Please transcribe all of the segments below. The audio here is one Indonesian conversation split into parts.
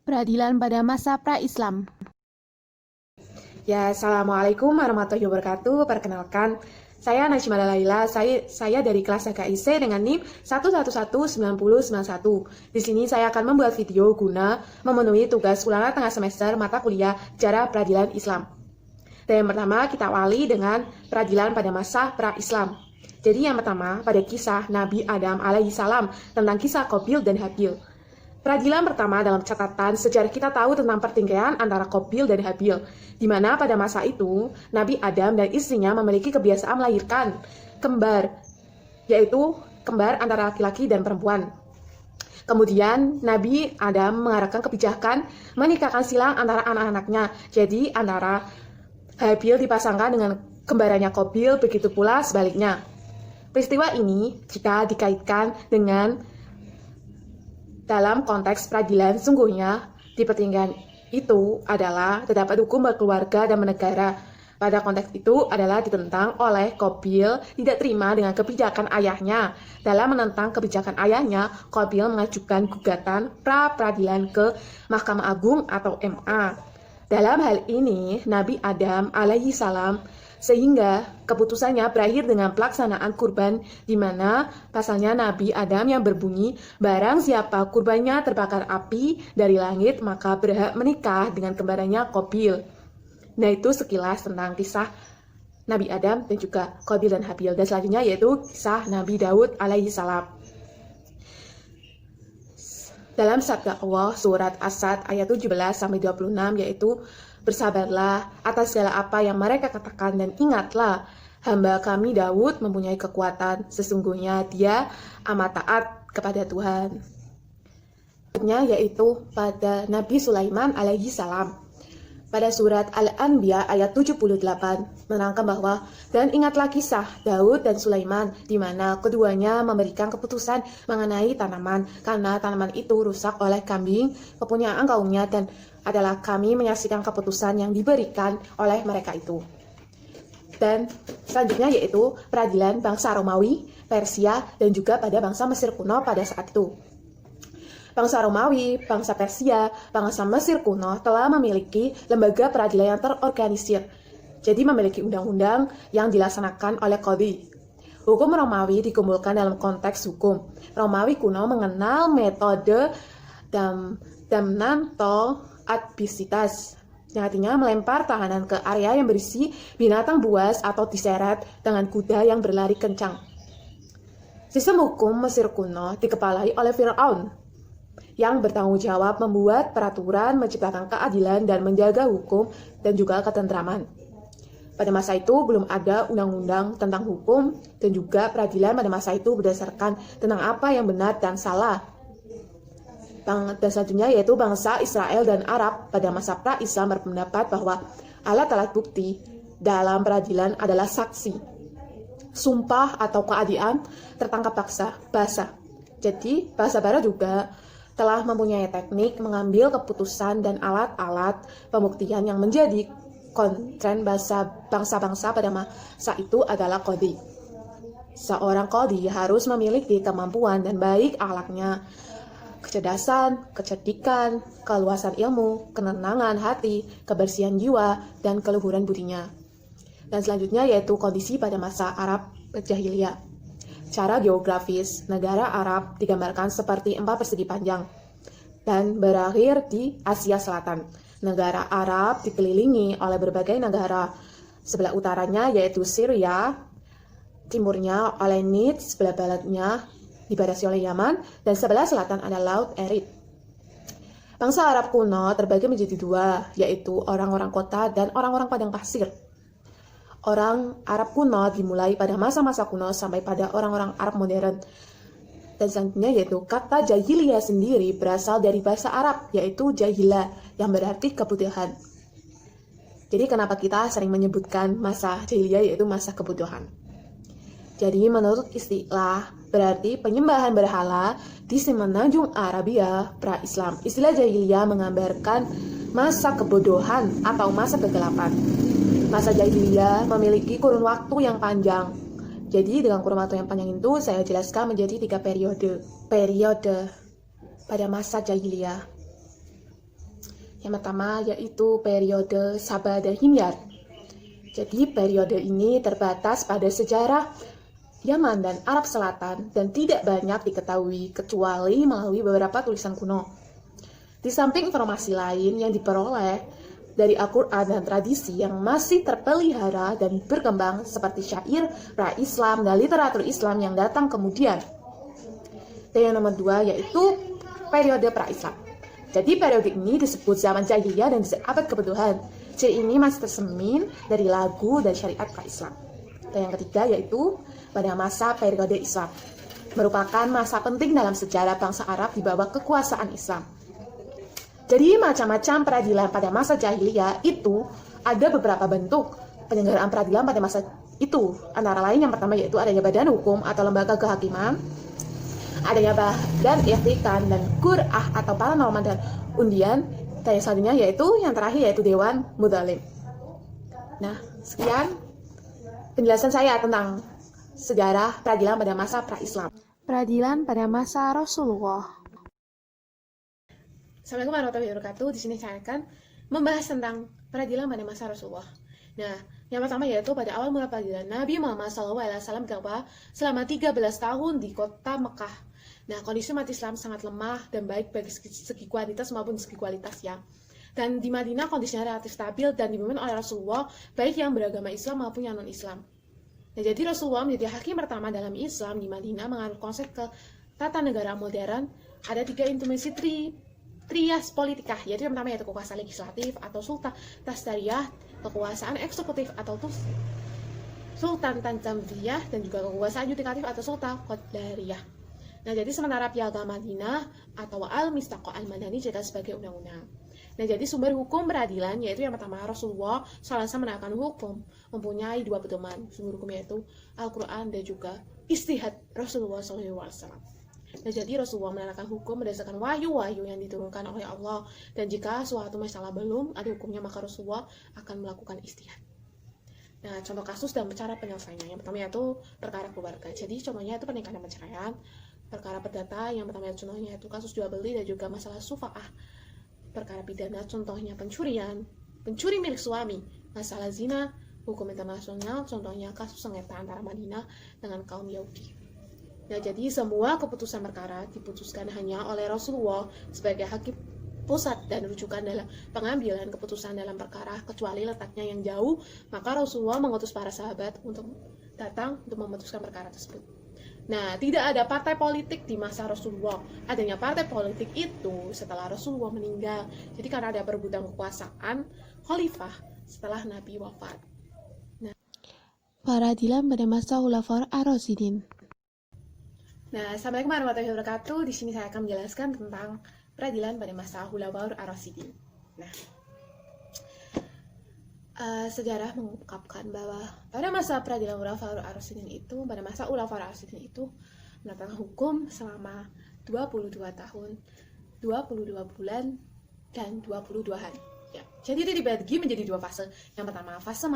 Peradilan pada masa pra-Islam. Ya, Assalamualaikum warahmatullahi wabarakatuh. Perkenalkan, saya Najma Laila. Saya dari kelas HKIC dengan NIM 1119091. Di sini saya akan membuat video guna memenuhi tugas ulangan tengah semester mata kuliah Sejarah Peradilan Islam. Dan yang pertama kita awali dengan peradilan pada masa pra-Islam. Jadi yang pertama pada kisah Nabi Adam alaihissalam tentang kisah Qabil dan Habil. Peradilan pertama dalam catatan sejarah kita tahu tentang pertikaian antara Qabil dan Habil, di mana pada masa itu Nabi Adam dan istrinya memiliki kebiasaan melahirkan kembar, yaitu kembar antara laki-laki dan perempuan. Kemudian Nabi Adam mengarahkan kebijakan menikahkan silang antara anak-anaknya, jadi antara Habil dipasangkan dengan kembarannya Qabil, begitu pula sebaliknya. Peristiwa ini jika dikaitkan dengan dalam konteks peradilan, sungguhnya di pertikaian itu adalah terdapat hukum berkeluarga dan bernegara. Pada konteks itu adalah ditentang oleh Qabil tidak terima dengan kebijakan ayahnya. Dalam menentang kebijakan ayahnya, Qabil mengajukan gugatan pra-peradilan ke Mahkamah Agung atau MA. Dalam hal ini, Nabi Adam alaihissalam sehingga keputusannya berakhir dengan pelaksanaan kurban di mana pasalnya Nabi Adam yang berbunyi, barang siapa kurbannya terbakar api dari langit maka berhak menikah dengan kembarannya Qabil. Nah, itu sekilas tentang kisah Nabi Adam dan juga Qabil dan Habil. Dan selanjutnya yaitu kisah Nabi Daud alaihissalam. Dalam sabda Allah surat As-Sad ayat 17-26 yaitu bersabarlah atas segala apa yang mereka katakan dan ingatlah hamba kami Daud mempunyai kekuatan, sesungguhnya dia amat taat kepada Tuhan. Yaitu pada Nabi Sulaiman alaihi salam. Pada surat Al-Anbiya ayat 78 menerangkan bahwa dan ingatlah kisah Daud dan Sulaiman di mana keduanya memberikan keputusan mengenai tanaman karena tanaman itu rusak oleh kambing kepunyaan kaumnya dan adalah kami menyaksikan keputusan yang diberikan oleh mereka itu. Dan selanjutnya yaitu peradilan bangsa Romawi, Persia dan juga pada bangsa Mesir kuno pada saat itu. Bangsa Romawi, bangsa Persia, bangsa Mesir kuno telah memiliki lembaga peradilan yang terorganisir. Jadi memiliki undang-undang yang dilaksanakan oleh qadhi. Hukum Romawi dikumpulkan dalam konteks hukum. Romawi kuno mengenal metode damnatio adbisitas, yang artinya melempar tahanan ke area yang berisi binatang buas atau diseret dengan kuda yang berlari kencang. Sistem hukum Mesir kuno dikepalai oleh Firaun yang bertanggung jawab membuat peraturan, menciptakan keadilan, dan menjaga hukum dan juga ketentraman. Pada masa itu belum ada undang-undang tentang hukum dan juga peradilan pada masa itu berdasarkan tentang apa yang benar dan salah. Dan selanjutnya yaitu bangsa Israel dan Arab pada masa pra-Islam berpendapat bahwa alat-alat bukti dalam peradilan adalah saksi, sumpah atau keadilan, tertangkap basah. Jadi bahasa Barat juga telah mempunyai teknik mengambil keputusan dan alat-alat pembuktian yang menjadi kontren bangsa-bangsa pada masa itu adalah qadhi. Seorang qadhi harus memiliki kemampuan dan baik akhlaknya, kecerdasan, kecerdikan, keluasan ilmu, ketenangan hati, kebersihan jiwa, dan keluhuran budinya. Dan selanjutnya yaitu kondisi pada masa Arab Jahiliyah. Secara geografis, negara Arab digambarkan seperti 4 persegi panjang dan berakhir di Asia Selatan. Negara Arab dikelilingi oleh berbagai negara. Sebelah utaranya yaitu Syria, timurnya oleh Najd, sebelah baratnya dibatasi oleh Yaman, dan sebelah selatan ada Laut Erit. Bangsa Arab kuno terbagi menjadi dua, yaitu orang-orang kota dan orang-orang padang pasir. Orang Arab kuno dimulai pada masa-masa kuno sampai pada orang-orang Arab modern. Dan selanjutnya yaitu kata jahiliyah sendiri berasal dari bahasa Arab, yaitu jahilah, yang berarti kebutuhan. Jadi kenapa kita sering menyebutkan masa jahiliyah yaitu masa kebutuhan? Jadi menurut istilah berarti penyembahan berhala di semenanjung Arabia pra-Islam. Istilah jahiliyah menggambarkan masa kebodohan atau masa kegelapan. Masa jahiliyah memiliki kurun waktu yang panjang. Jadi dengan kurun waktu yang panjang itu saya jelaskan menjadi 3 periode pada masa jahiliyah. Yang pertama yaitu periode Sabah dan Himyar. Jadi periode ini terbatas pada sejarah Yaman dan Arab Selatan dan tidak banyak diketahui kecuali melalui beberapa tulisan kuno. Di samping informasi lain yang diperoleh dari Al-Quran dan tradisi yang masih terpelihara dan berkembang seperti syair, pra-Islam, dan literatur Islam yang datang kemudian. Dan yang nomor 2 yaitu periode pra-Islam. Jadi periode ini disebut zaman jahiliyah dan abad kebutuhan. Ciri ini masih tersemin dari lagu dan syariat pra-Islam. Dan yang ketiga yaitu pada masa periode Islam. Merupakan masa penting dalam sejarah bangsa Arab di bawah kekuasaan Islam. Jadi macam-macam peradilan pada masa jahiliyah itu ada beberapa bentuk penyelenggaraan peradilan pada masa itu. Antara lain yang pertama yaitu adanya badan hukum atau lembaga kehakiman, adanya badan ihtikan dan qur'ah atau paranormal dan undian, dan yang selanjutnya yaitu yang terakhir yaitu dewan mudzalim. Nah, sekian penjelasan saya tentang sejarah peradilan pada masa pra-Islam. Peradilan pada masa Rasulullah. Assalamualaikum warahmatullahi wabarakatuh. Di sini saya akan membahas tentang peradilan pada masa Rasulullah. Nah, yang pertama yaitu pada awal mula peradilan Nabi Muhammad SAW berdakwah selama 13 tahun di kota Mekah. Nah, kondisi umat Islam sangat lemah dan baik bagi segi kuantitas maupun segi kualitas ya. Dan di Madinah kondisinya relatif stabil dan dipimpin oleh Rasulullah baik yang beragama Islam maupun yang non-Islam. Nah, jadi Rasulullah menjadi hakim pertama dalam Islam di Madinah menganut konsep ke tata negara modern. Ada 3 intimasi trias politika, yaitu yang pertama yaitu kekuasaan legislatif atau sultan tasdariyah, kekuasaan eksekutif atau sultan tanzamiyah, dan juga kekuasaan yudikatif atau sultan qadariyah. Nah, jadi sementara Piagam Madinah atau Al-Mistaqah Al-Madani dicetak sebagai undang-undang. Nah, jadi sumber hukum peradilan yaitu yang pertama Rasulullah SAW menerapkan hukum mempunyai 2 pedoman. Sumber hukum yaitu Al-Quran dan juga istihad Rasulullah SAW. Nah, jadi Rasulullah menerapkan hukum berdasarkan wahyu-wahyu yang diturunkan oleh Allah, dan jika suatu masalah belum ada hukumnya maka Rasulullah akan melakukan istihad. Nah, contoh kasus dan cara penyelesaiannya yang pertama yaitu perkara keluarga. Jadi contohnya itu pernikahan dan perceraian, perkara perdata yang pertama contohnya itu kasus jual beli dan juga masalah sufa'ah. Perkara pidana contohnya pencurian, pencuri milik suami, masalah zina, hukum internasional contohnya kasus sengketa antara Madinah dengan kaum Yahudi. Nah, jadi semua keputusan perkara diputuskan hanya oleh Rasulullah sebagai hakim pusat dan rujukan dalam pengambilan keputusan dalam perkara, kecuali letaknya yang jauh, maka Rasulullah mengutus para sahabat untuk datang untuk memutuskan perkara tersebut. Nah, tidak ada partai politik di masa Rasulullah. Adanya partai politik itu setelah Rasulullah meninggal. Jadi karena ada perebutan kekuasaan khalifah setelah Nabi wafat. Nah, Peradilan pada masa Khulafaur Ar-Rasyidin. Nah, Assalamualaikum warahmatullahi wabarakatuh. Di sini saya akan menjelaskan tentang peradilan pada masa Khulafaur Ar-Rasyidin. Nah, sejarah mengungkapkan bahwa pada masa peradilan Khulafaur Ar-Rasyidin itu, pada masa Khulafaur Ar-Rasyidin itu menetapkan hukum selama 22 tahun, 22 bulan, dan 22 hari. Ya, jadi itu dibagi menjadi 2 fase. Yang pertama fase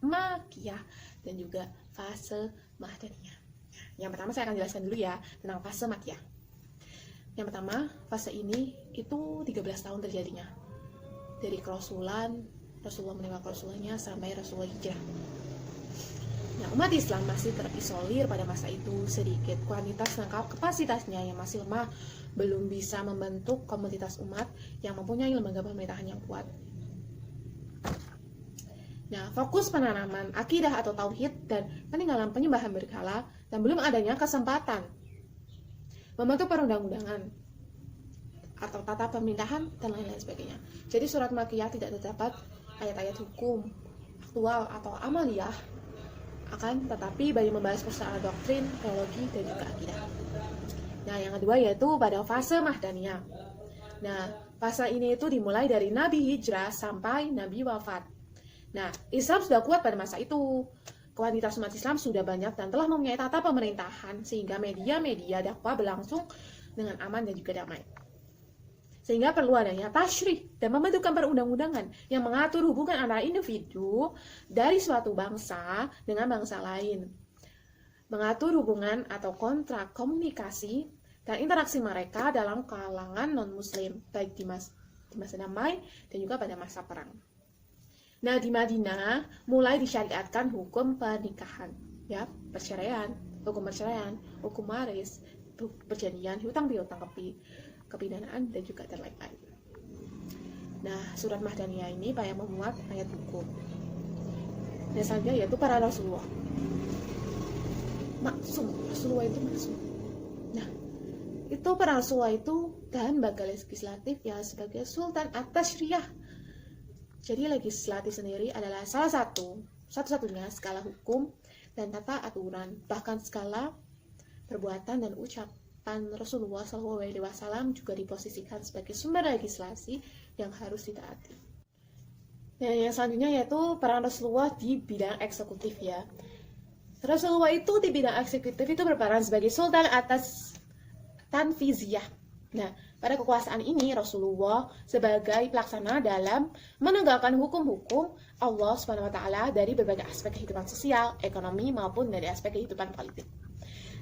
Makkiyah dan juga fase Madaniyah. Yang pertama saya akan jelaskan dulu ya tentang fase Makkiyah. Yang pertama, fase ini itu 13 tahun terjadinya. Dari kerasulan, Rasulullah meninggal kerasulannya sampai Rasulullah hijrah. Nah, umat Islam masih terisolir pada masa itu, sedikit kuantitas dan kapasitasnya yang masih lemah, belum bisa membentuk komunitas umat yang mempunyai lembaga pemerintahan yang kuat. Nah, fokus penanaman akidah atau tauhid dan peninggalan penyembahan berhala, dan belum adanya kesempatan membentuk perundang-undangan atau tata pemerintahan dan lain-lain sebagainya. Jadi surat Makkiyah tidak terdapat ayat-ayat hukum aktual atau amaliyah, akan tetapi banyak membahas persoalan doktrin, teologi, dan juga akidah. Nah, yang kedua yaitu pada fase Madaniyah. Nah, fase ini itu dimulai dari Nabi hijrah sampai Nabi wafat. Nah, Islam sudah kuat pada masa itu. Kuantitas umat Islam sudah banyak dan telah mempunyai tata pemerintahan sehingga media-media dakwah berlangsung dengan aman dan juga damai. Sehingga perlu adanya tasyrih dan membentukkan perundang-undangan yang mengatur hubungan antara individu dari suatu bangsa dengan bangsa lain. Mengatur hubungan atau kontrak komunikasi dan interaksi mereka dalam kalangan non-muslim, baik di di masa damai dan juga pada masa perang. Nah, di Madinah mulai disyariatkan hukum pernikahan, ya, perceraian, hukum waris, perjanjian, hutang piutang, kepidanaan, dan juga lain-lain. Nah, surat Madaniyah ini banyak memuat ayat hukum. Dan selanjutnya yaitu para Rasulullah. Rasulullah itu maksum. Nah, itu para Rasulullah itu dan lembaga legislatif yang sebagai sultan atas syariah. Jadi legislatif sendiri adalah salah satu-satunya skala hukum dan tata aturan, bahkan skala perbuatan dan ucapan Rasulullah SAW juga diposisikan sebagai sumber legislasi yang harus ditaati. Dan yang selanjutnya yaitu peran Rasulullah di bidang eksekutif, ya. Rasulullah itu di bidang eksekutif itu berperan sebagai sultan atas tanfiziyah. Nah, pada kekuasaan ini Rasulullah sebagai pelaksana dalam menegakkan hukum-hukum Allah Subhanahu wa taala dari berbagai aspek kehidupan sosial, ekonomi maupun dari aspek kehidupan politik.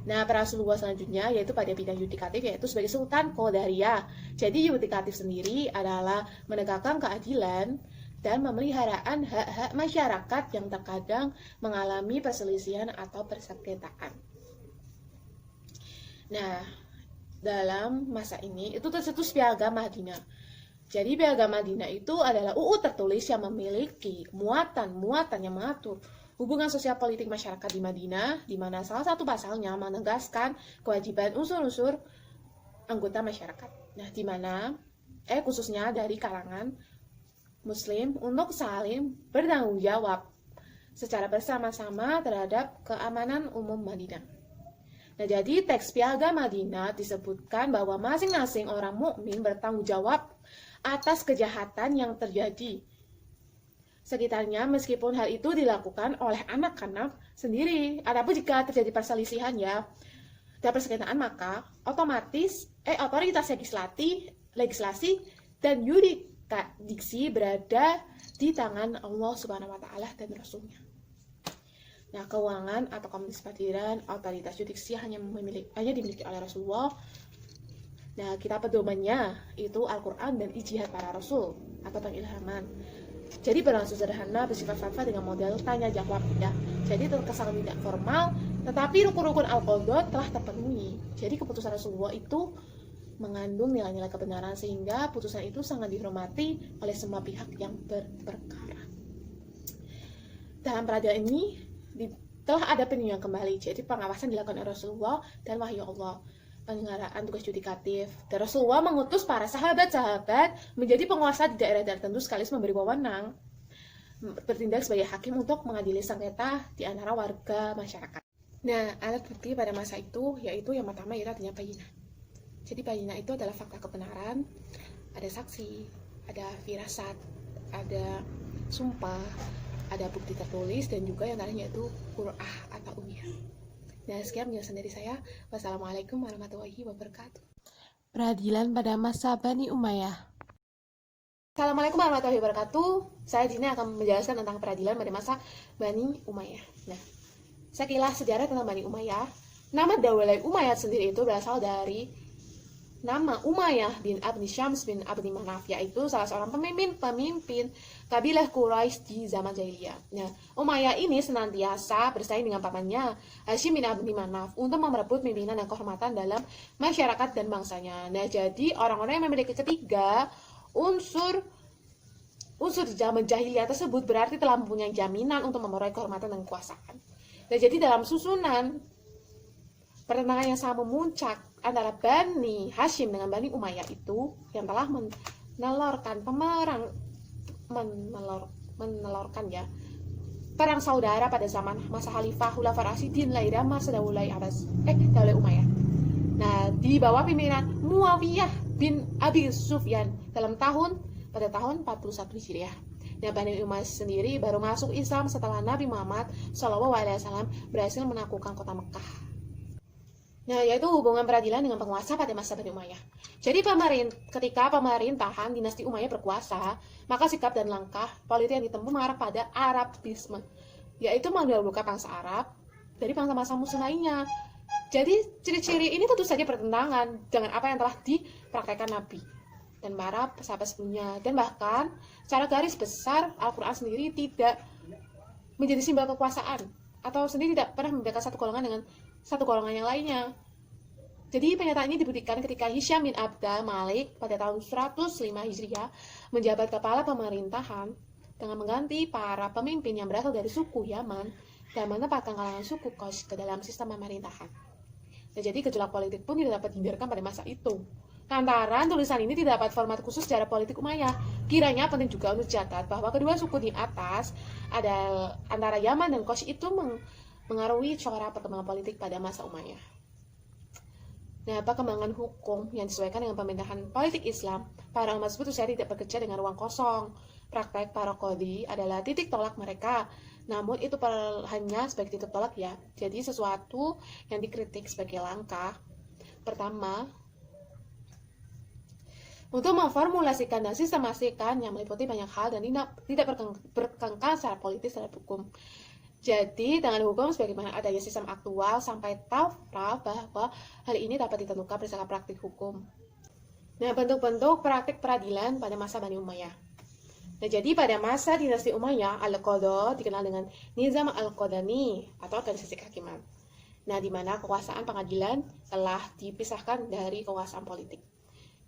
Nah, para Rasulullah selanjutnya yaitu pada bidang yudikatif yaitu sebagai Sultan Qadariyah. Jadi yudikatif sendiri adalah menegakkan keadilan dan pemeliharaan hak-hak masyarakat yang terkadang mengalami perselisihan atau persengketaan. Nah, dalam masa ini itu tercetus Piagam Madinah. Jadi Piagam Madinah itu adalah UU tertulis yang memiliki muatan yang mengatur hubungan sosial politik masyarakat di Madinah, di mana salah satu pasalnya menegaskan kewajiban unsur-unsur anggota masyarakat. Nah, di mana khususnya dari kalangan Muslim untuk saling bertanggung jawab secara bersama-sama terhadap keamanan umum Madinah. Nah, jadi teks Piagam Madinah disebutkan bahwa masing-masing orang mukmin bertanggung jawab atas kejahatan yang terjadi sekitarnya meskipun hal itu dilakukan oleh anak-anak sendiri. Adapun jika terjadi perselisihan dan persengketaan, maka otomatis otoritas legislasi dan yurisdiksi berada di tangan Allah Subhanahu wa taala dan Rasulnya. Nah, keuangan atau kemudian otoritas yudiksi hanya dimiliki oleh Rasulullah. Nah, kitab pedomannya itu Al-Quran dan ijtihad para Rasul atau pengilhaman. Jadi berlangsung sederhana, bersifat fatwa dengan model tanya jawab, ya. Jadi terkesan tidak formal, tetapi rukun-rukun Al-Qadot telah terpenuhi. Jadi keputusan Rasulullah itu mengandung nilai-nilai kebenaran sehingga putusan itu sangat dihormati oleh semua pihak yang berperkara. Dalam peradilan ini telah ada peninjauan kembali, jadi pengawasan dilakukan oleh Rasulullah dan wahyu Allah, penyelenggaraan tugas yudikatif. Dan Rasulullah mengutus para sahabat-sahabat menjadi penguasa di daerah tertentu sekaligus memberi wewenang bertindak sebagai hakim untuk mengadili sengketa di antara warga masyarakat. Nah, alat bukti pada masa itu yaitu yang pertama yaitu adanya bayinah. Jadi bayinah itu adalah fakta kebenaran, ada saksi, ada firasat, ada sumpah, ada bukti tertulis, dan juga yang terakhir yaitu qur'ah atau umiyah. Nah, sekian penjelasan dari saya. Wassalamualaikum warahmatullahi wabarakatuh. Peradilan pada masa Bani Umayyah. Assalamualaikum warahmatullahi wabarakatuh. Saya Dina akan menjelaskan tentang peradilan pada masa Bani Umayyah. Nah, sekilas sejarah tentang Bani Umayyah. Nama Daulah Umayyah sendiri itu berasal dari nama Umayyah bin Abdi Syams bin Abdi Manaf, yaitu salah seorang pemimpin kabilah Quraisy di zaman jahiliyah. Nah, Umayyah ini senantiasa bersaing dengan pamannya Hashim bin Abdi Manaf untuk merebut pimpinan dan kehormatan dalam masyarakat dan bangsanya. Nah, jadi orang-orang yang memiliki ketiga unsur di zaman jahiliyah tersebut berarti telah mempunyai jaminan untuk memperoleh kehormatan dan kekuasaan. Nah, jadi dalam susunan pertentangan yang sangat memuncak antara Bani Hashim dengan Bani Umayyah itu yang telah menelorkan perang saudara pada zaman masa Khalifah Khulafaur Rasyidin lahirnya masa Daulah Umayyah. Nah, di bawah pimpinan Muawiyah bin Abi Sufyan pada tahun 41 Hijriah. Nah, Bani Umayyah sendiri baru masuk Islam setelah Nabi Muhammad SAW berhasil menaklukkan kota Mekah. Nah, yaitu hubungan peradilan dengan penguasa pada masa Bani Umayyah. Jadi ketika pemerintahan dinasti Umayyah berkuasa, maka sikap dan langkah politik yang ditempuh mengarah pada Arabisme, yaitu mendahulukan bangsa Arab dari bangsa-bangsa Muslim lainnya. Jadi ciri-ciri ini tentu saja bertentangan dengan apa yang telah dipraktekkan Nabi. dan para sahabat sebelumnya. Dan bahkan secara garis besar Al-Quran sendiri tidak menjadi simbol kekuasaan atau sendiri tidak pernah membedakan satu golongan dengan satu golongan yang lainnya. Jadi pernyataan ini dibuktikan ketika Hisham bin Abdul Malik pada tahun 105 Hijriah menjabat kepala pemerintahan dengan mengganti para pemimpin yang berasal dari suku Yaman dan menempatkan kalangan suku Quraisy ke dalam sistem pemerintahan. Dan jadi gejolak politik pun tidak dapat dihindarkan pada masa itu. Lantaran tulisan ini tidak dapat format khusus secara politik Umayyah. Kiranya penting juga untuk dicatat bahwa kedua suku di atas ada antara Yaman dan Quraisy itu mengaruhi corak perkembangan politik pada masa Umayyah. Nah, perkembangan hukum yang disesuaikan dengan pemerintahan politik Islam, para umat tersebut saya tidak bekerja dengan ruang kosong. Praktek para qadhi adalah titik tolak mereka, namun itu hanya sebagai titik tolak ya. Jadi sesuatu yang dikritik sebagai langkah pertama untuk memformulasikan dan sistemasikan yang meliputi banyak hal dan tidak berkengkang secara politis terhadap hukum. Jadi, dengan hukum sebagaimana adanya sistem aktual sampai tafrah bahwa hal ini dapat ditentukan berdasarkan praktik hukum. Nah, bentuk-bentuk praktik peradilan pada masa Bani Umayyah. Nah, jadi pada masa dinasti Umayyah, Al-Qadha dikenal dengan Nizam Al-Qadhani atau organisasi kehakiman. Nah, di mana kekuasaan pengadilan telah dipisahkan dari kekuasaan politik.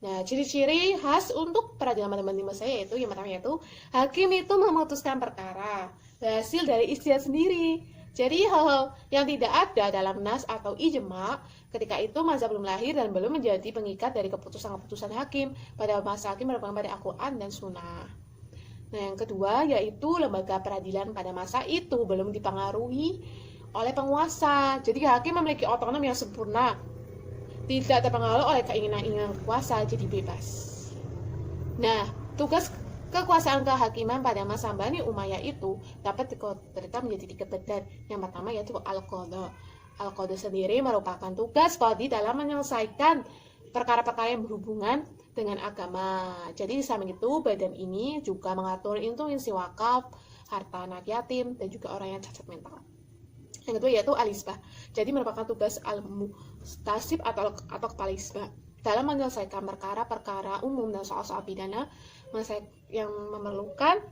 Nah, ciri-ciri khas untuk peradilan pada masa yaitu yang pertama yaitu hakim itu memutuskan perkara hasil dari ijtihad sendiri. Jadi hal-hal yang tidak ada dalam nas atau ijma ketika itu mazhab belum lahir dan belum menjadi pengikat dari keputusan-keputusan hakim pada masa hakim merupakan pada Al-Quran dan Sunnah. Nah, yang kedua yaitu lembaga peradilan pada masa itu belum dipengaruhi oleh penguasa. Jadi hakim memiliki otonomi yang sempurna, tidak terpengaruh oleh keinginan kuasa, jadi bebas. Nah, tugas kekuasaan kehakiman pada masa Bani Umayyah itu dapat dikonteks menjadi 3 badan. Yang pertama yaitu Al-Qadha. Al-Qadha sendiri merupakan tugas qadhi dalam menyelesaikan perkara-perkara yang berhubungan dengan agama. Jadi di samping itu badan ini juga mengatur instruksi wakaf, harta anak yatim, dan juga orang yang cacat mental. Yang kedua yaitu Al-Isbah. Jadi merupakan tugas Al-Mustasib atau kepala Isbah dalam menyelesaikan perkara-perkara umum dan soal-soal pidana yang memerlukan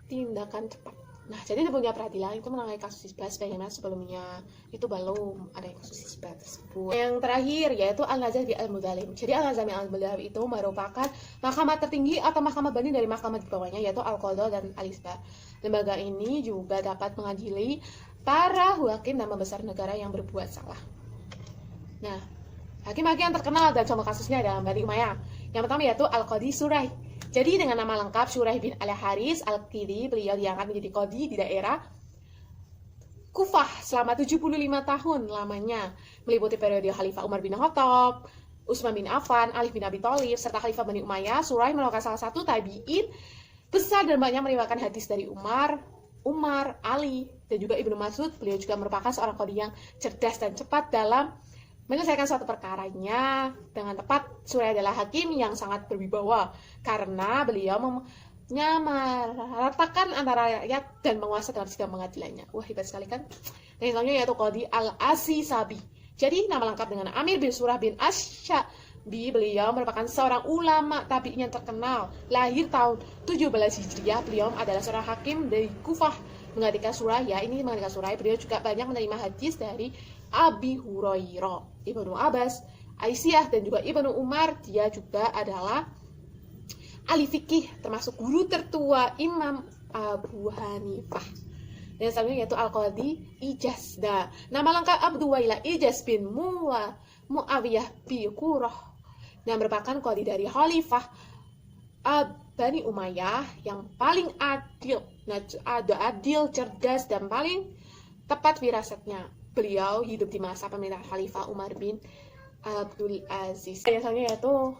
tindakan cepat. Nah, jadi punya peradilan itu menangani kasus isbah sebagaimana sebelumnya itu belum ada kasus isbah tersebut. Yang terakhir yaitu Al-Nazar bi Al-Mudzalim. Jadi Al-Nazar bi Al-Mudzalim itu merupakan mahkamah tertinggi atau mahkamah banding dari mahkamah di bawahnya yaitu Al-Qadha dan Al-Isbah. Lembaga ini juga dapat mengadili para hakim dan pembesar negara yang berbuat salah. Nah, hakim-hakim yang terkenal dan contoh kasusnya dalam Bani Umayyah. Yang pertama yaitu Al-Qadhi Suraih. Jadi dengan nama lengkap Suraih bin Al-Haris Al-Qidhi, beliau diangkat menjadi qadhi di daerah Kufah selama 75 tahun lamanya, meliputi periode Khalifah Umar bin Khattab, Utsman bin Affan, Ali bin Abi Thalib, serta Khalifah Bani Umayyah. Suraih merupakan salah satu tabi'in besar dan banyak meriwayatkan hadis dari Umar, Ali, dan juga Ibnu Mas'ud. Beliau juga merupakan seorang qadhi yang cerdas dan cepat dalam menyelesaikan suatu perkaranya dengan tepat. Suraih adalah hakim yang sangat berwibawa karena beliau menyamaratakan antara rakyat dan penguasa dalam sidang pengadilannya. Wah, hebat sekali kan? Dan selanjutnya yaitu Qadhi Al-Asisabi. Jadi nama lengkap dengan Amir bin Surah bin Asy-Syabi. Beliau merupakan seorang ulama tabi'in yang terkenal. Lahir tahun 17 Hijriah. Beliau adalah seorang hakim dari Kufah. Menggantikan Suraih, beliau juga banyak menerima hadis dari Abi Hurairah, Ibnu Abbas, Aisyah, dan juga Ibnu Umar. Dia juga adalah ahli fikih, termasuk guru tertua Imam Abu Hanifah. Dan selanjutnya yaitu Al-Qadhi Ijaz. Nah, nama lengkap Abdul Wailah Ijaz bin Muawiyah bin Qurrah, yang merupakan qadhi dari Khalifah Bani Umayyah yang paling adil, cerdas, dan paling tepat firasatnya. Beliau hidup di masa pemerintahan Khalifah Umar bin Abdul Aziz. Biasanya yaitu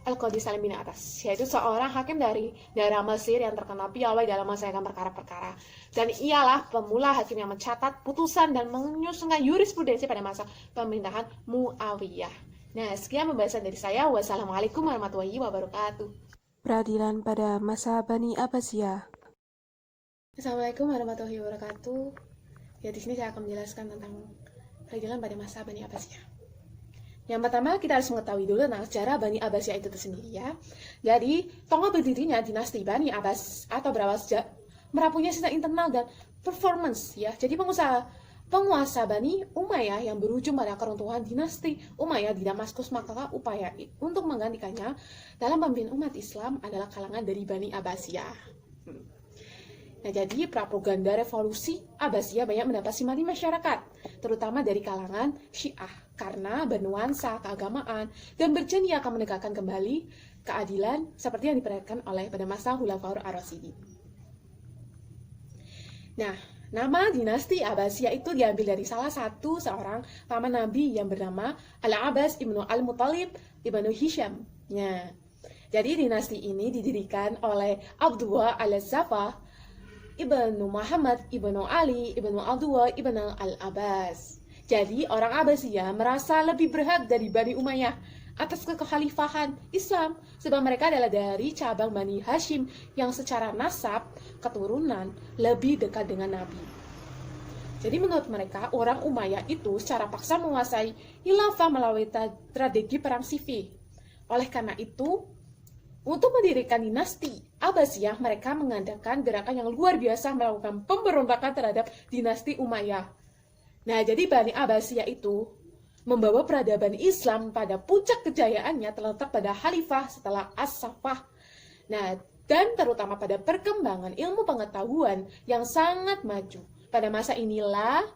Al-Qadhi Salim bin Atas, yaitu seorang hakim dari daerah Mesir yang terkenal piawai dalam menyelesaikan perkara-perkara. Dan ialah pemula hakim yang mencatat putusan dan menyusunkan jurisprudensi pada masa pemerintahan Muawiyah. Nah, sekian pembahasan dari saya. Wassalamualaikum warahmatullahi wabarakatuh. Peradilan pada masa Bani Abbasiyah. Assalamualaikum warahmatullahi wabarakatuh. Ya, di sini saya akan menjelaskan tentang peradilan pada masa Bani Abbasiyah. Yang pertama, kita harus mengetahui dulu tentang sejarah Bani Abbasiyah itu sendiri ya. Jadi, tokoh berdirinya dinasti Bani Abbas atau berawal sejak merapuhnya sisa internal dan performance ya. Jadi penguasa Bani Umayyah yang berujung pada keruntuhan dinasti Umayyah di Damaskus, maka upaya untuk menggantikannya dalam pemimpin umat Islam adalah kalangan dari Bani Abbasiyah. Nah, jadi propaganda revolusi Abbasiyah banyak mendapat simpati masyarakat, terutama dari kalangan Syiah, karena bernuansa keagamaan dan berjanji akan menegakkan kembali keadilan seperti yang diperlihatkan oleh pada masa Khulafaur Ar-Rasyidin. Nah, nama dinasti Abbasiyah itu diambil dari salah satu seorang paman Nabi yang bernama Al-Abbas ibnu Al-Muttalib ibnu Hisham. Nah, jadi dinasti ini didirikan oleh Abdullah al-Zafah ibnu Muhammad ibnu Ali ibnu Abdullah ibnu Al-Abbas. Jadi orang Abbasiyah merasa lebih berhak dari Bani Umayyah atas kekhalifahan Islam, sebab mereka adalah dari cabang Bani Hashim yang secara nasab keturunan lebih dekat dengan Nabi. Jadi menurut mereka, orang Umayyah itu secara paksa menguasai khilafah melalui strategi perang sifil. Oleh karena itu, untuk mendirikan dinasti Abbasiyah, mereka mengadakan gerakan yang luar biasa melakukan pemberontakan terhadap dinasti Umayyah. Nah, jadi Bani Abbasiyah itu membawa peradaban Islam pada puncak kejayaannya terletak pada khalifah setelah As-Saffah. Nah, dan terutama pada perkembangan ilmu pengetahuan yang sangat maju. Pada masa inilah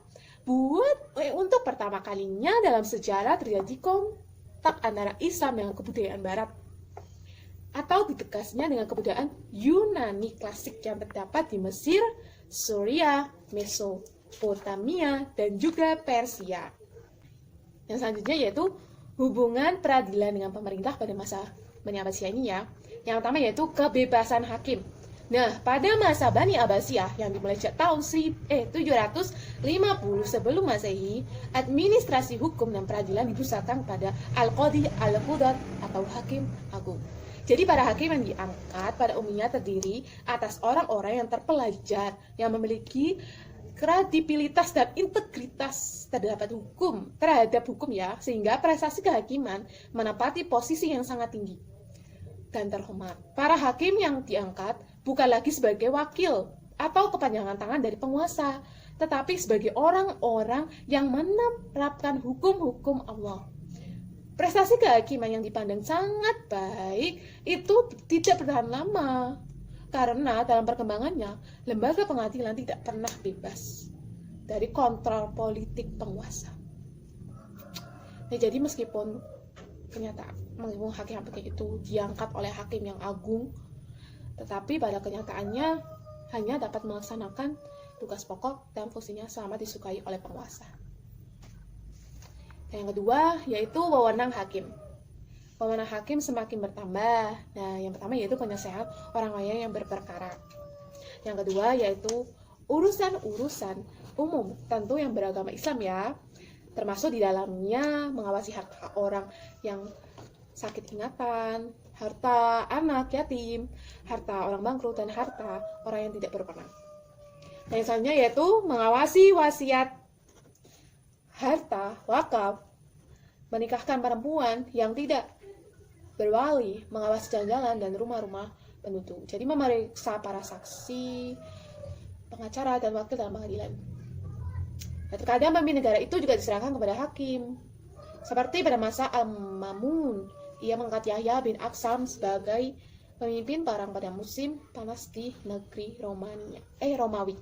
untuk pertama kalinya dalam sejarah terjadi kontak antara Islam dengan kebudayaan Barat, atau ditegasnya dengan kebudayaan Yunani klasik yang terdapat di Mesir, Suriah, Mesopotamia, dan juga Persia. Yang selanjutnya yaitu hubungan peradilan dengan pemerintah pada masa Bani Abbasiyah ini ya. Yang pertama yaitu kebebasan hakim. Nah, pada masa Bani Abbasiyah yang dimulai sejak tahun 750 sebelum Masehi, administrasi hukum dan peradilan dipusatkan pada Al-Qadhi Al-Qudat atau Hakim Agung. Jadi para hakim yang diangkat pada umumnya terdiri atas orang-orang yang terpelajar, yang memiliki kredibilitas dan integritas terhadap hukum ya, sehingga prestasi kehakiman menempati posisi yang sangat tinggi dan terhormat. Para hakim yang diangkat bukan lagi sebagai wakil atau kepanjangan tangan dari penguasa, tetapi sebagai orang-orang yang menerapkan hukum-hukum Allah. Prestasi kehakiman yang dipandang sangat baik itu tidak bertahan lama, karena dalam perkembangannya, lembaga pengadilan tidak pernah bebas dari kontrol politik penguasa. Nah, jadi meskipun hakim-hakim itu diangkat oleh hakim yang agung, tetapi pada kenyataannya hanya dapat melaksanakan tugas pokok dan fungsinya selama disukai oleh penguasa. Dan yang kedua yaitu wewenang hakim. Wewenang hakim semakin bertambah. Nah, yang pertama yaitu penyelesaian orang lain yang berperkara. Yang kedua yaitu urusan-urusan umum, tentu yang beragama Islam ya, termasuk di dalamnya mengawasi hak orang yang sakit ingatan, harta anak yatim, harta orang bangkrut, dan harta orang yang tidak berperan. Dan yang selanjutnya yaitu mengawasi wasiat, harta, wakaf, menikahkan perempuan yang tidak berwali, mengawasi jalan-jalan dan rumah-rumah penduduk. Jadi memeriksa para saksi, pengacara, dan wakil dalam pengadilan. Nah, terkadang pemimpin negara itu juga diserahkan kepada hakim. Seperti pada masa Al-Mamun, ia mengangkat Yahya bin Aksam sebagai pemimpin perang pada musim panas di negeri Romawi.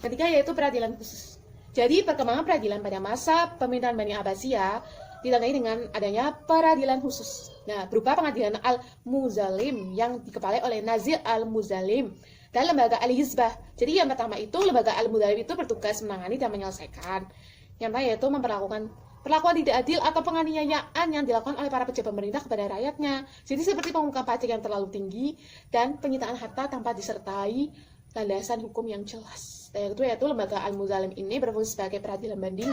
Ketiga yaitu peradilan khusus. Jadi perkembangan peradilan pada masa pemerintahan Bani Abbasiyah ditandai dengan adanya peradilan khusus. Nah, berupa pengadilan Al-Muzalim yang dikepalai oleh Nazir Al-Muzalim dan lembaga Al-Hizbah. Jadi yang pertama itu lembaga Al-Muzalim itu bertugas menangani dan menyelesaikan. Yang pertama yaitu memperlakukan perlakuan tidak adil atau penganiayaan yang dilakukan oleh para pejabat pemerintah kepada rakyatnya. Jadi seperti pemungutan pajak yang terlalu tinggi dan penyitaan harta tanpa disertai landasan hukum yang jelas. Dan yang kedua yaitu lembaga Al-Muzalim ini berfungsi sebagai peradilan banding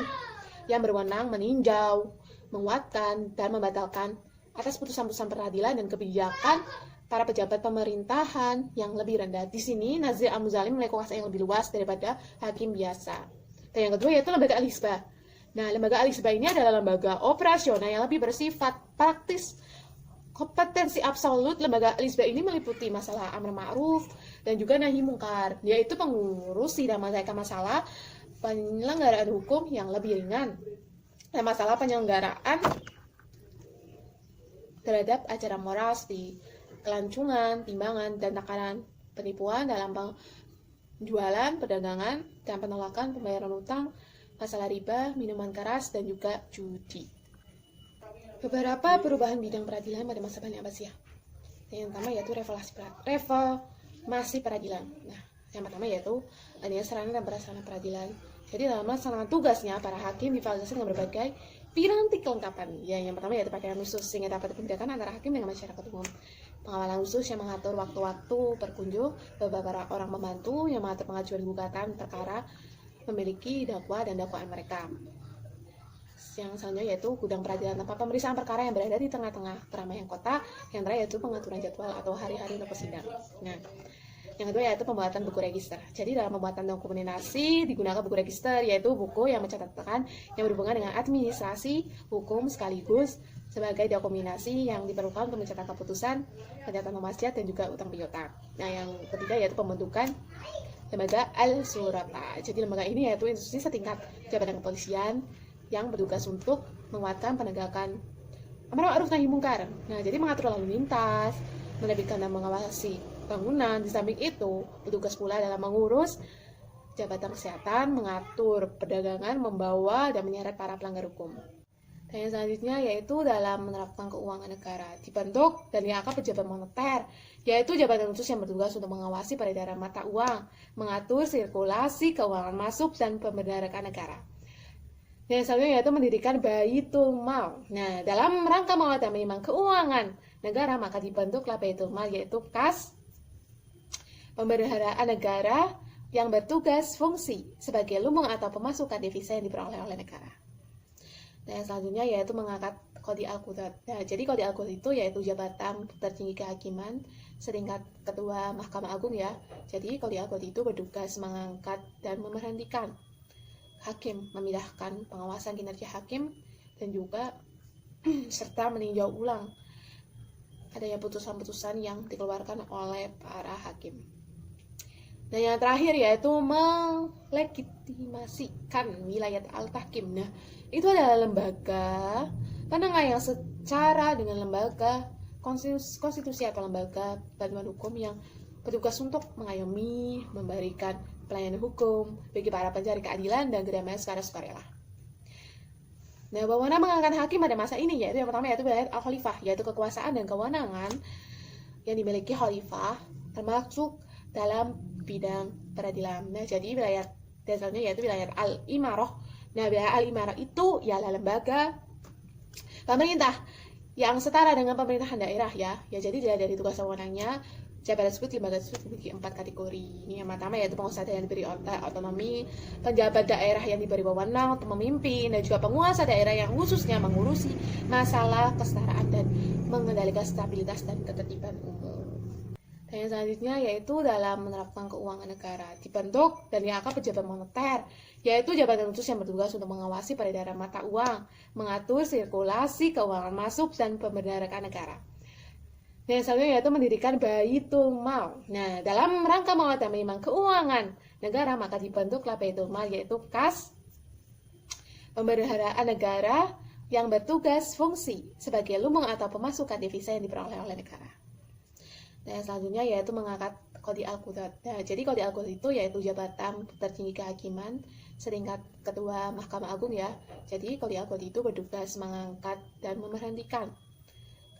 yang berwenang meninjau, menguatkan, dan membatalkan atas putusan-putusan peradilan dan kebijakan para pejabat pemerintahan yang lebih rendah. Di sini Nazir Al-Muzalim memiliki kuasa yang lebih luas daripada hakim biasa. Dan yang kedua yaitu lembaga Al-Hizbah. Nah, lembaga al-Hizbah ini adalah lembaga operasional yang lebih bersifat praktis. Kompetensi absolut lembaga al-Hizbah ini meliputi masalah amar ma'ruf dan juga nahi mungkar, yaitu mengurusi dan menyelesaikan masalah penyelenggaraan hukum yang lebih ringan dan masalah penyelenggaraan terhadap acara moral seperti kelancangan, timbangan, dan takaran, penipuan dalam penjualan, perdagangan, dan penolakan pembayaran utang, masalah riba, minuman keras, dan juga judi. Beberapa perubahan bidang peradilan pada masa Bani Abbasiyah. Yang pertama yaitu reformasi peradilan. Nah, yang pertama yaitu adanya sarana dan prasarana peradilan. Jadi dalam melaksanakan tugasnya, para hakim difasilitasi dengan berbagai piranti kelengkapan. Ya, yang pertama yaitu pakaian khusus sehingga dapat membedakan antara hakim dengan masyarakat umum. Pengawalan khusus yang mengatur waktu-waktu berkunjung, beberapa orang membantu yang mengatur pengajuan gugatan perkara memiliki dakwa dan dakwaan mereka. Yang selanjutnya yaitu gudang peradilan tempat pemeriksaan perkara yang berada di tengah-tengah keramaian kota. Yang terakhir yaitu pengaturan jadwal atau hari-hari untuk persidangan. Nah, yang kedua yaitu pembuatan buku register. Jadi dalam pembuatan dokumentasi digunakan buku register, yaitu buku yang mencatatkan yang berhubungan dengan administrasi hukum sekaligus sebagai dokumentasi yang diperlukan untuk mencatat keputusan, penyatakan wasiat dan juga utang piutang. Nah, yang ketiga yaitu pembentukan lembaga al-Surata. Jadi lembaga ini yaitu institusi setingkat jabatan kepolisian yang bertugas untuk menguatkan penegakan amar ma'ruf nahi mungkar. Nah, jadi mengatur lalu lintas, menerbitkan dan mengawasi bangunan. Di samping itu, bertugas pula dalam mengurus jabatan kesehatan, mengatur perdagangan, membawa dan menyeret para pelanggar hukum. Dan yang selanjutnya yaitu dalam menerapkan keuangan negara. Dibentuk dan diangkat pejabat moneter, yaitu jabatan khusus yang bertugas untuk mengawasi peredaran mata uang, mengatur sirkulasi keuangan masuk dan pembendaharaan negara. Yang selanjutnya yaitu mendirikan Baitul Mal. Nah, dalam rangka mengelola dan menyimbang keuangan negara, maka dibentuklah Baitul Mal, yaitu kas pembendaharaan negara yang bertugas fungsi sebagai lumbung atau pemasukan devisa yang diperoleh oleh negara. Dan yang selanjutnya yaitu mengangkat Qadhi al-Qudat. Nah, jadi Qadhi al-Qudat itu yaitu jabatan tertinggi kehakiman setingkat ketua Mahkamah Agung ya. Jadi Qadhi al-Qudat itu bertugas mengangkat dan memberhentikan hakim, memindahkan pengawasan kinerja hakim, dan juga serta meninjau ulang adanya putusan-putusan yang dikeluarkan oleh para hakim. Dan yang terakhir yaitu melegitimasikan wilayah al-tahkim. Nah, itu adalah lembaga penengah yang secara dengan lembaga konstitusi atau lembaga bantuan hukum yang bertugas untuk mengayomi, memberikan pelayanan hukum bagi para pencari keadilan dan kedamaian secara sukarela. Nah, bagaimana mengangkat hakim pada masa ini yaitu yang pertama yaitu wilayah al-khalifah, yaitu kekuasaan dan kewenangan yang dimiliki khalifah termasuk dalam bidang peradilan. Nah, jadi wilayah dasarnya yaitu wilayah al-imarah. Nah, wilayah al-imarah itu ialah lembaga pemerintah yang setara dengan pemerintahan daerah ya. Ya, jadi dilihat dari tugas wewenangnya. Jabatan tersebut, lembaga tersebut memiliki 4 kategori. Ini yang pertama yaitu pengusaha yang diberi otonomi, penjabat daerah yang diberi wewenang untuk memimpin, dan juga penguasa daerah yang khususnya mengurusi masalah kesetaraan dan mengendalikan stabilitas dan ketertiban umum. Dan yang selanjutnya yaitu dalam menerapkan keuangan negara. Dibentuk dan diangkat pejabat moneter, yaitu jabatan khusus yang bertugas untuk mengawasi peredaran mata uang, mengatur sirkulasi keuangan masuk dan pembendaharaan negara. Dan yang selanjutnya yaitu mendirikan Baitul Mal. Nah, dalam rangka mengelola dan menyimbang keuangan negara, maka dibentuklah Baitul Mal, yaitu kas pembendaharaan negara yang bertugas fungsi sebagai lumbung atau pemasukan devisa yang diperoleh oleh negara. Dan yang selanjutnya yaitu mengangkat Qadhi al-Qudat. Nah, jadi Qadhi al-Qudat itu yaitu jabatan tertinggi kehakiman setingkat ketua Mahkamah Agung ya. Jadi Qadhi al-Qudat itu bertugas mengangkat dan memberhentikan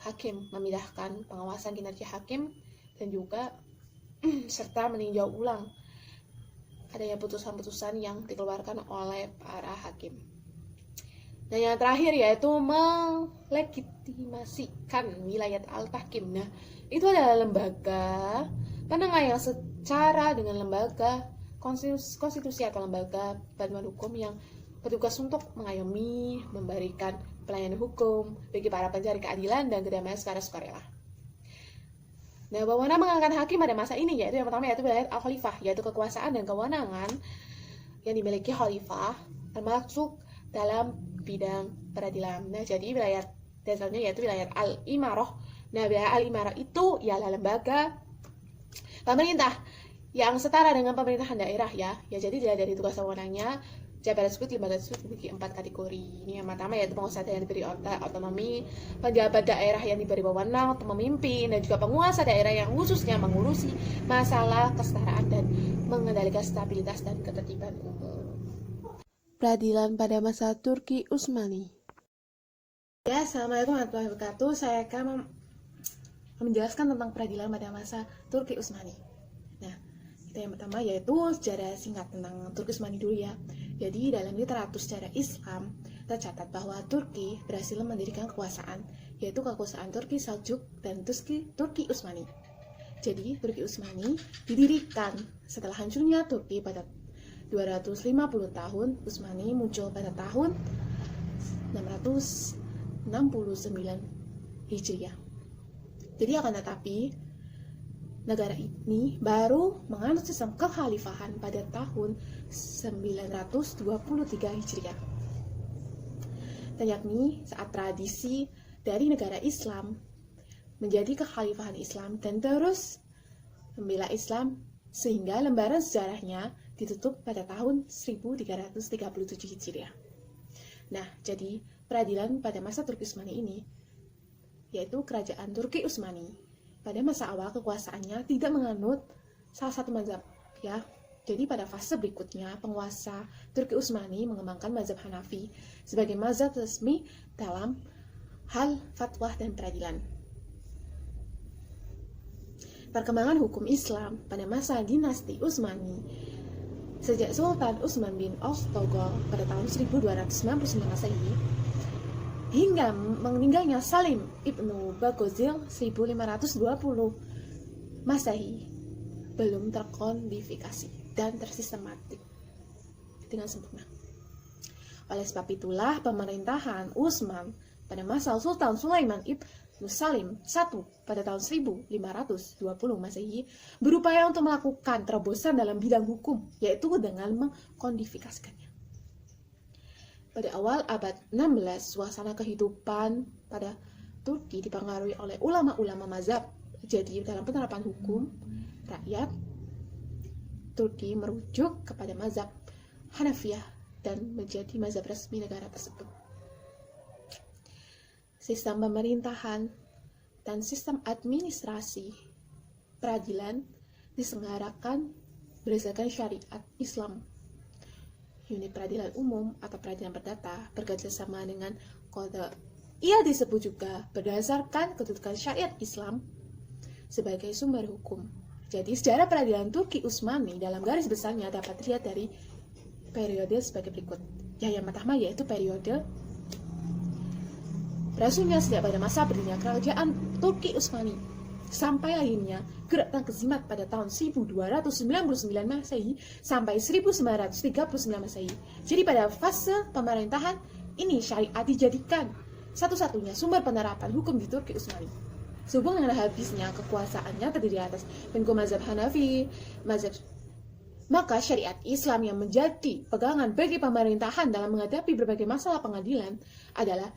hakim, memindahkan pengawasan kinerja hakim, dan juga serta meninjau ulang adanya putusan-putusan yang dikeluarkan oleh para hakim. Dan yang terakhir yaitu melegitimasikan wilayah al-tahkim. Nah, itu adalah lembaga penengah yang secara dengan lembaga konstitusi atau lembaga bantuan hukum yang bertugas untuk mengayomi, memberikan pelayanan hukum bagi para pencari keadilan dan kedamaian secara sukarela. Nah, bagaimana mengangkat hakim pada masa ini yaitu yang pertama yaitu wilayah al-khalifah, yaitu kekuasaan dan kewenangan yang dimiliki khalifah termasuk dalam bidang peradilan. Nah, jadi wilayah dasarnya yaitu wilayah Al-Imarah. Nah, wilayah Al-Imarah itu ialah lembaga pemerintah yang setara dengan pemerintahan daerah ya. Ya, jadi dilihat dari tugas wewenangnya, jabatan tersebut, lembaga tersebut memiliki 4 kategori. Ini yang pertama yaitu penguasa daerah yang diberi otonomi, pejabat daerah yang diberi wewenang untuk memimpin, dan juga penguasa daerah yang khususnya mengurusi masalah kesetaraan dan mengendalikan stabilitas dan ketertiban umum. Peradilan pada masa Turki Utsmani. Ya, assalamualaikum warahmatullahi wabarakatuh. Saya akan menjelaskan tentang peradilan pada masa Turki Utsmani. Nah, yang pertama yaitu sejarah singkat tentang Turki Utsmani dulu ya. Jadi dalam literatur sejarah Islam tercatat bahwa Turki berhasil mendirikan kekuasaan, yaitu kekuasaan Turki Seljuk dan Turki Utsmani. Jadi Turki Utsmani didirikan setelah hancurnya Turki pada 250 tahun. Utsmani muncul pada tahun 669 Hijriah. Jadi akan tetapi negara ini baru menganut sistem kekhalifahan pada tahun 923 Hijriah. Dan yakni saat tradisi dari negara Islam menjadi kekhalifahan Islam dan terus membela Islam sehingga lembaran sejarahnya ditutup pada tahun 1337 Hijriah. Nah, jadi peradilan pada masa Turki Utsmani ini yaitu kerajaan Turki Utsmani pada masa awal kekuasaannya tidak menganut salah satu mazhab ya. Jadi pada fase berikutnya penguasa Turki Utsmani mengembangkan mazhab Hanafi sebagai mazhab resmi dalam hal fatwa dan peradilan. Perkembangan hukum Islam pada masa dinasti Utsmani sejak Sultan Utsman bin Oftogol pada tahun 1299 Masehi hingga meninggalnya Salim Ibnu Bagozil 1520 Masehi belum terkodifikasi dan tersistematik dengan sempurna. Oleh sebab itulah pemerintahan Utsman pada masa Sultan Sulaiman Ibnu Salim I pada tahun 1520 Masehi berupaya untuk melakukan terobosan dalam bidang hukum, yaitu dengan mengkodifikasikannya. Pada awal abad 16, suasana kehidupan pada Turki dipengaruhi oleh ulama-ulama mazhab. Jadi dalam penerapan hukum, rakyat Turki merujuk kepada mazhab Hanafiyah dan menjadi mazhab resmi negara tersebut. Sistem pemerintahan dan sistem administrasi peradilan diselenggarakan berdasarkan syariat Islam. Unit peradilan umum atau peradilan perdata bekerjasama dengan kode. Ia disebut juga berdasarkan kedudukan syariat Islam sebagai sumber hukum. Jadi sejarah peradilan Turki Utsmani dalam garis besarnya dapat dilihat dari periode sebagai berikut. Yang pertama yaitu periode berlangsungnya sejak pada masa berdirinya kerajaan Turki Utsmani sampai akhirnya gerak Tanzimat pada tahun 1299 Masehi sampai 1939 Masehi. Jadi pada fase pemerintahan ini syariat dijadikan satu-satunya sumber penerapan hukum di Turki Utsmani. Sehubung dengan habisnya kekuasaannya terdiri atas pengikut mazhab Hanafi, maka syariat Islam yang menjadi pegangan bagi pemerintahan dalam menghadapi berbagai masalah pengadilan adalah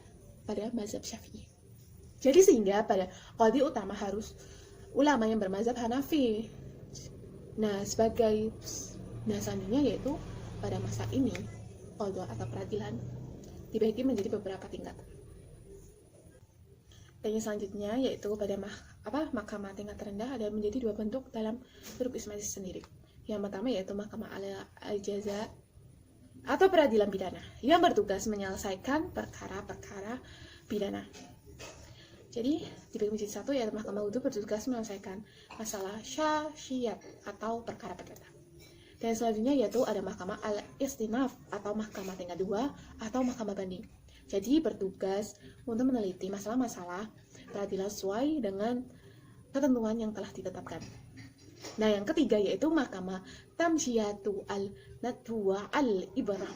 pada mazhab Syafi'i. Jadi sehingga pada qadhi utama harus ulama yang bermazhab Hanafi. Nah, selanjutnya yaitu pada masa ini qadha atau peradilan dibagi menjadi beberapa tingkatan. Dan yang selanjutnya yaitu pada mahkamah tingkat rendah ada menjadi dua bentuk dalam Turki Utsmani sendiri. Yang pertama yaitu mahkamah al-jaza atau peradilan pidana yang bertugas menyelesaikan perkara-perkara pidana. Jadi dibagi menjadi satu yaitu mahkamah wudhu bertugas menyelesaikan masalah syariat atau perkara perdata. Dan selanjutnya yaitu ada mahkamah al-istinaf atau mahkamah tingkat dua atau mahkamah banding. Jadi bertugas untuk meneliti masalah-masalah peradilan sesuai dengan ketentuan yang telah ditetapkan. Nah, yang ketiga yaitu mahkamah tamsyiyatu al-nadwa al-ibrah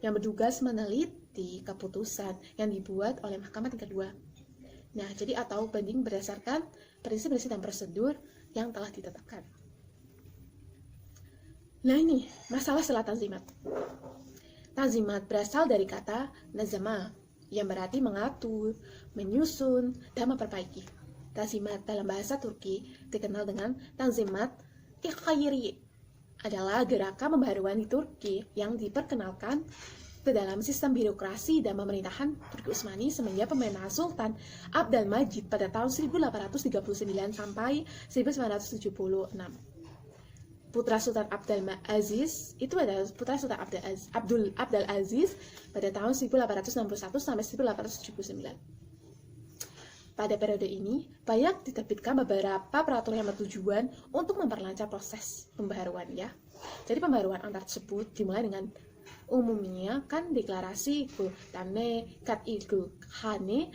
yang bertugas meneliti keputusan yang dibuat oleh mahkamah tingkat dua. Nah, jadi atau banding berdasarkan prinsip-prinsip dan prosedur yang telah ditetapkan. Nah, ini masalah setelah Tanzimat. Tanzimat berasal dari kata nazama, yang berarti mengatur, menyusun, dan memperbaiki. Tanzimat dalam bahasa Turki dikenal dengan Tanzimat Ikhairi, adalah gerakan pembaharuan di Turki yang diperkenalkan ke dalam sistem birokrasi dan pemerintahan Turki Utsmani semenjak pemerintahan Sultan Abdülmecid pada tahun 1839 sampai 1976. Putra Sultan Abdul Aziz itu adalah putra Sultan Abdul Aziz pada tahun 1861 sampai 1879. Pada periode ini, banyak diterbitkan beberapa peraturan yang bertujuan untuk memperlancar proses pembaharuan ya. Jadi pembaharuan antar tersebut dimulai dengan umumnya kan deklarasi Gultane Kat-i-Gul Khane,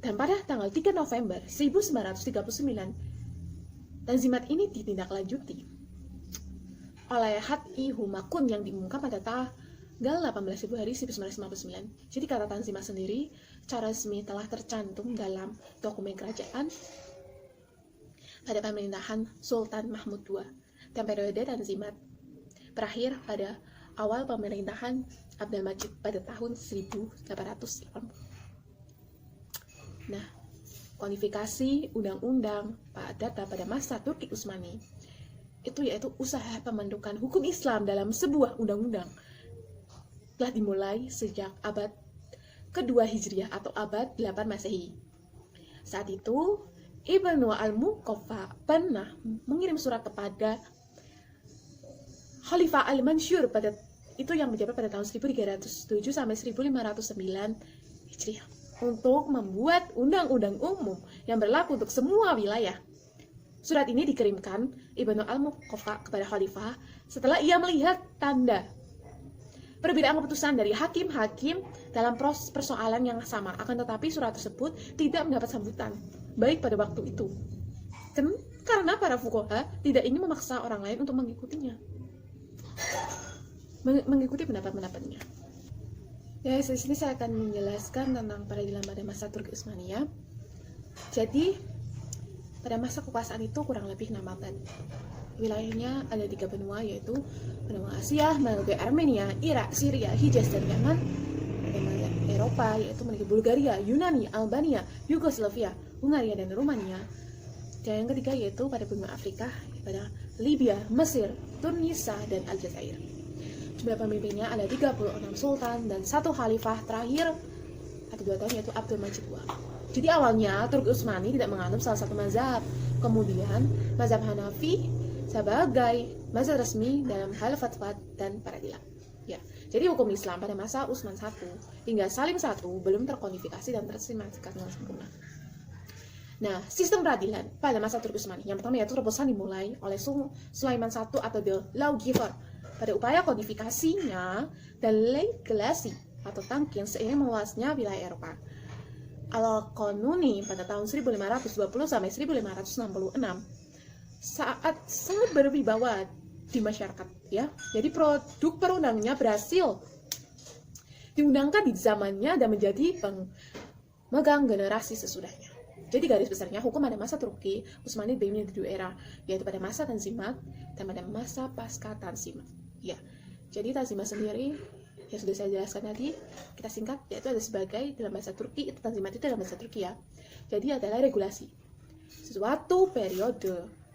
dan pada tanggal 3 November 1939 Tanzimat ini ditindaklanjuti oleh Hat-i Humakun yang diumumkan pada tanggal 18 Februari 1959. Jadi kata Tanzimat sendiri secara resmi telah tercantum dalam dokumen kerajaan pada pemerintahan Sultan Mahmud II, dan periode Tanzimat berakhir pada awal pemerintahan Abdülmecid pada tahun 1880. Nah, kodifikasi undang-undang pada masa Turki Utsmani itu yaitu usaha pembentukan hukum Islam dalam sebuah undang-undang telah dimulai sejak abad kedua Hijriah atau abad 8 Masehi. Saat itu, Ibnu al-Muqaffa pernah mengirim surat kepada Khalifah al-Mansur pada itu yang menjabat pada tahun 1307 sampai 1509 Hijriah untuk membuat undang-undang umum yang berlaku untuk semua wilayah. Surat ini dikirimkan Ibnu al-Muqaffa kepada Khalifah setelah ia melihat tanda perbedaan keputusan dari hakim-hakim dalam persoalan yang sama, akan tetapi surat tersebut tidak mendapat sambutan baik pada waktu itu. Karena para fuqaha tidak ingin memaksa orang lain untuk mengikuti pendapat-pendapatnya. Ya, di sini saya akan menjelaskan tentang peradilan pada masa Turki Utsmani ya. Jadi, pada masa kekuasaan itu kurang lebih 6 abad. Wilayahnya ada 3 benua, yaitu benua Asia, melalui Armenia, Irak, Syria, Hijaz, dan Yaman. Pada Eropa, yaitu melalui Bulgaria, Yunani, Albania, Yugoslavia, Hungaria, dan Rumania. Dan yang ketiga yaitu pada benua Afrika, pada Libya, Mesir, Tunisia, dan Aljazair. Jumlah pemimpinnya ada 36 sultan dan 1 khalifah terakhir ada 2 tahun, yaitu Abdülmecid II. Jadi awalnya Turki Utsmani tidak menganut salah satu mazhab. Kemudian mazhab Hanafi sebagai mazhab resmi dalam hal fatwa dan peradilan. Ya, jadi hukum Islam pada masa Utsman I hingga Salim I belum terkodifikasi dan tersistematisasi dengan sempurna. Nah, sistem peradilan pada masa Turki Utsmani yang pertama yaitu terobosan dimulai oleh Sulaiman I atau The Lawgiver pada upaya kodifikasinya dan legislasi atau tangkin seiring meluasnya wilayah Eropa. Al-Qanuni pada tahun 1520 sampai 1566 saat sangat berwibawa di masyarakat ya. Jadi produk perundangnya berhasil diundangkan di zamannya dan menjadi pemegang generasi sesudahnya. Jadi garis besarnya hukum pada masa Turki Utsmani dibagi menjadi 2 era, yaitu pada masa Tanzimat dan pada masa pasca Tanzimat. Ya. Jadi Tanzimat sendiri yang sudah saya jelaskan tadi, kita singkat, yaitu ada sebagai dalam bahasa Turki, itu Tanzimat itu dalam bahasa Turki ya. Jadi adalah regulasi sesuatu periode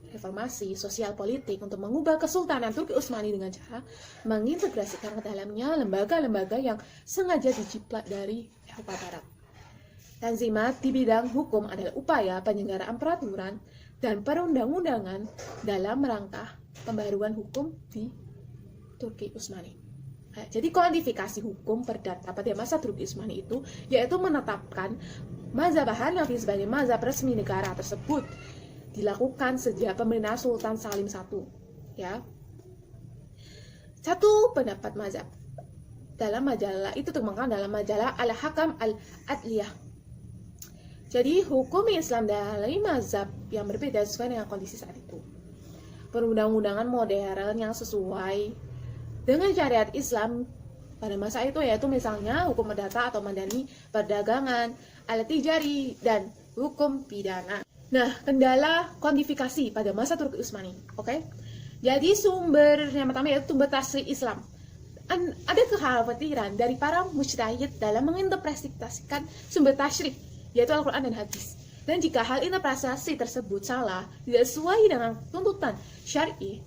reformasi sosial politik untuk mengubah Kesultanan Turki Utsmani dengan cara mengintegrasikan ke dalamnya lembaga-lembaga yang sengaja dijiplak dari Eropa Barat. Tanzimat di bidang hukum adalah upaya penyelenggaraan peraturan dan perundang-undangan dalam rangka pembaruan hukum di Turki Utsmani. Jadi kodifikasi hukum perdata pada masa Turki Utsmani itu yaitu menetapkan mazhab Hanafi sebagai mazhab resmi negara tersebut dilakukan sejak pemerintahan Sultan Salim I ya. Satu pendapat mazhab dalam majalah itu dikembangkan dalam majalah Al-Hakam Al-Adliyah. Jadi hukum Islam dari mazhab yang berbeda sesuai dengan kondisi saat itu. Perundang-undangan modern yang sesuai dengan syariat Islam pada masa itu yaitu misalnya hukum perdata atau madani, perdagangan, al-tijari, dan hukum pidana. Nah, kendala kodifikasi pada masa Turki Utsmani, oke? Jadi sumber yang pertama yaitu sumber tasrih Islam ada kekhawatiran dari para mujtahid dalam menginterpretasikan sumber tasyrih, yaitu Al-Quran dan hadis. Dan jika hal interpretasi tersebut salah, tidak sesuai dengan tuntutan syar'i,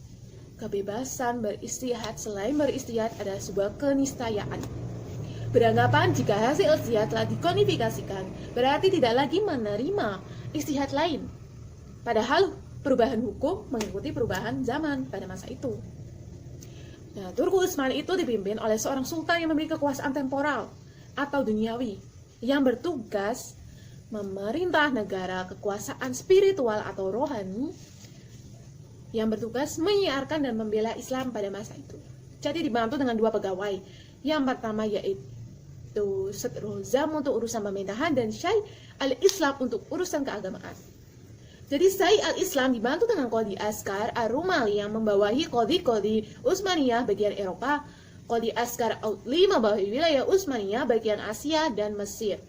kebebasan beristihad selain beristihad adalah sebuah keniscayaan. Beranggapan jika hasil istihad telah dikodifikasikan, berarti tidak lagi menerima istihad lain. Padahal perubahan hukum mengikuti perubahan zaman pada masa itu. Nah, Turku Utsmani itu dipimpin oleh seorang sultan yang memiliki kekuasaan temporal atau duniawi, yang bertugas memerintah negara, kekuasaan spiritual atau rohani, yang bertugas menyiarkan dan membela Islam pada masa itu. Jadi dibantu dengan dua pegawai. Yang pertama yaitu Sadrul Zam untuk urusan pemerintahan dan Syai al-Islam untuk urusan keagamaan. Jadi Syai al-Islam dibantu dengan Qadi Askar Ar-Rumali yang membawahi Qadi-Qadi Utsmaniyah bagian Eropa, Qadi Askar Autli membawahi wilayah Utsmaniyah bagian Asia dan Mesir.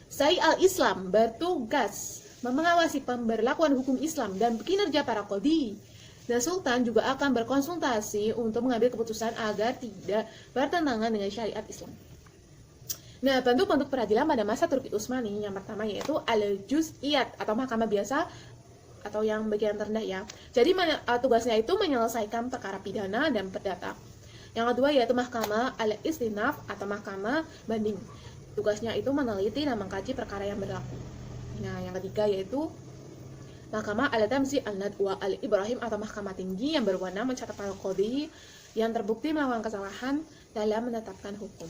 Syai al-Islam bertugas mengawasi pemberlakuan hukum Islam dan kinerja para Qadi. Dan Sultan juga akan berkonsultasi untuk mengambil keputusan agar tidak bertentangan dengan syariat Islam. Nah, bentuk-bentuk peradilan pada masa Turki Utsmani yang pertama yaitu al-juz'iyat atau mahkamah biasa atau yang bagian terendah ya. Jadi tugasnya itu menyelesaikan perkara pidana dan perdata. Yang kedua yaitu mahkamah al-istinaf atau mahkamah banding. Tugasnya itu meneliti dan mengkaji perkara yang berlaku. Nah, yang ketiga yaitu mahkamah al-tamzi al-nadwa al-ibrahim atau mahkamah tinggi yang berwenang mencatat para qadi yang terbukti melakukan kesalahan dalam menetapkan hukum.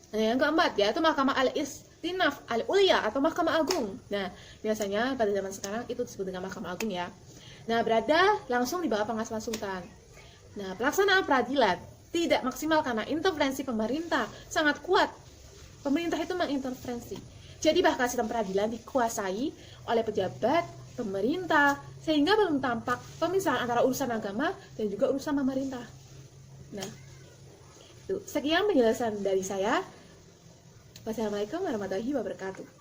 Nah, yang keempat yaitu mahkamah al-istinaf al-ulya atau mahkamah agung. Nah, biasanya pada zaman sekarang itu disebut dengan mahkamah agung ya. Nah, berada langsung di bawah pengawasan sultan. Nah, pelaksanaan peradilan tidak maksimal karena intervensi pemerintah sangat kuat. Pemerintah itu mengintervensi. Jadi bahkan sistem peradilan dikuasai oleh pejabat pemerintah sehingga belum tampak pemisahan antara urusan agama dan juga urusan pemerintah. Nah, sekian penjelasan dari saya. Wassalamualaikum warahmatullahi wabarakatuh.